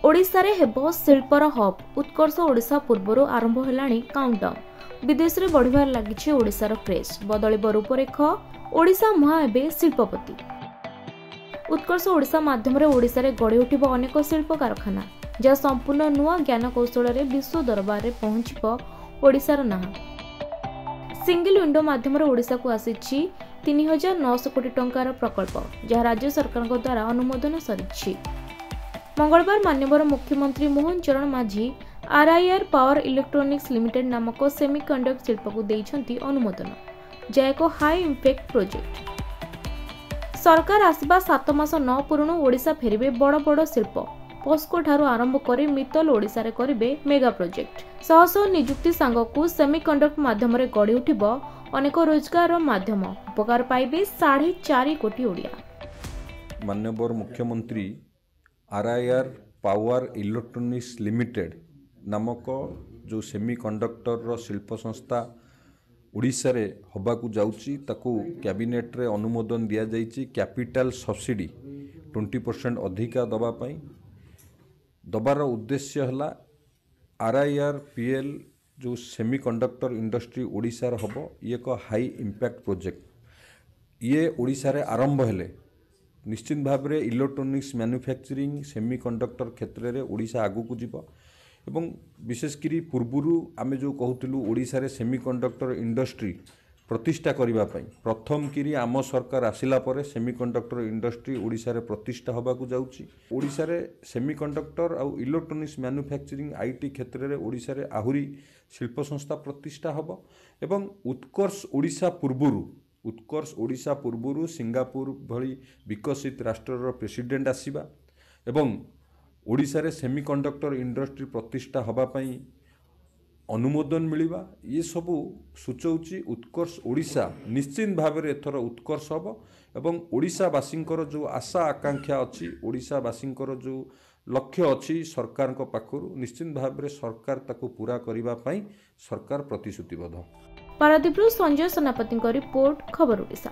ओडिशा रे हेबो शिल्पर हब उत्कर्ष ओडिशा पूर्व आरंभ हेलाणी काउंटडाउन। विदेश रे बढ़िबार लागिछि ओडिशार क्रेज, बदलिब रूपरेख, ओडिशा मुहां हेबे शिल्पपति। उत्कर्ष ओडिशा माध्यम रे ओडिशा रे गढ़ी उठिबो अनेक शिल्प कारखाना, जहा संपूर्ण नुआ ज्ञान कौशल रे विश्व दरबार रे पहुंचिबो ओडिशार नाम। सिंगल विंडो माध्यम रे ओडिशा को आसीछि 3900 कोटी टंकार प्रकल्प, जहा राज्य सरकार द्वारा अनुमोदन सरिछि। मंगलवार माननीय मुख्यमंत्री मोहन चरण माझी RIR पावर इलेक्ट्रोनिक्स लिमिटेड नामक सेमीकंडक्टर शिल्प को देइछंती अनुमोदन, जहा एक हाई इंपैक्ट प्रोजेक्ट। सरकार आसबा 7 मास न पूर्ण ओडिशा फेरिबे बड़ बड़ शिल्प। पोस्को ठारू आरंभ करी मित्तल ओडिशा रे करिबे मेगा प्रोजेक्ट। शह शह नियुक्ति सांगकु सेमीकंडक्टर माध्यम रे गढ़ी उठिबो अनेक रोजगार माध्यम। उपकार पाइबे 4.5 कोटी ओडिया। माननीय मुख्यमंत्री RIR पावर इलेक्ट्रोनिक्स लिमिटेड नामक जो सेमीकंडक्टर रो शिल्प संस्था ओडिशा रे होबाकू जाउची, ताकू कैबिनेट रे अनुमोदन दिया जाइची। कैपिटल सब्सिडी 20% अधिका दबा पई दबार उद्देश्य हला RIR PL जो सेमीकंडक्टर इंडस्ट्री ओडिशा रे हबो, ये एक हाई इंपैक्ट प्रोजेक्ट। ये ओडिशा रे आरंभ हेले निश्चित भाव में इलेक्ट्रोनिक्स मैन्युफैक्चरिंग सेमीकंडक्टर क्षेत्र में ओडिशा आगू को जीव। एवं विशेषकर पूर्वरु आमे जो कहूलु ओडिशा रे सेमीकंडक्टर इंडस्ट्री प्रतिष्ठा करने प्रथम किरी आम सरकार आसिला परे सेमीकंडक्टर इंडस्ट्री ओडिशा रे प्रतिष्ठा होबाकू जाउची। ओडिशा रे सेमीकंडक्टर आउ इलेक्ट्रोनिक्स मैन्युफैक्चरिंग IT क्षेत्र में ओडिशा रे आहुरी शिल्प संस्था प्रतिष्ठा होबो। एवं उत्कर्ष ओडिशा पूर्वरु सिंगापुर भली विकसित राष्ट्रर प्रेसिडेंट आसीबा एवं ओडिशा रे सेमीकंडक्टर इंडस्ट्री प्रतिष्ठा होबा पई अनुमोदन मिलिबा। ये सबू सूचौची उत्कर्ष ओडिशा निश्चित भाव में एथर उत्कर्ष होबो। एवं ओडिशावासींकर जो आशा आकांक्षा अच्छी, ओडिशावासींकर जो लक्ष्य अच्छी सरकार को पाखरु निश्चित भाव में सरकार ताको पूरा करिबा पई सरकार प्रतिश्रुतिबद्ध। पारादीपरू संजय सेनापति रिपोर्ट, खबर ओडिशा।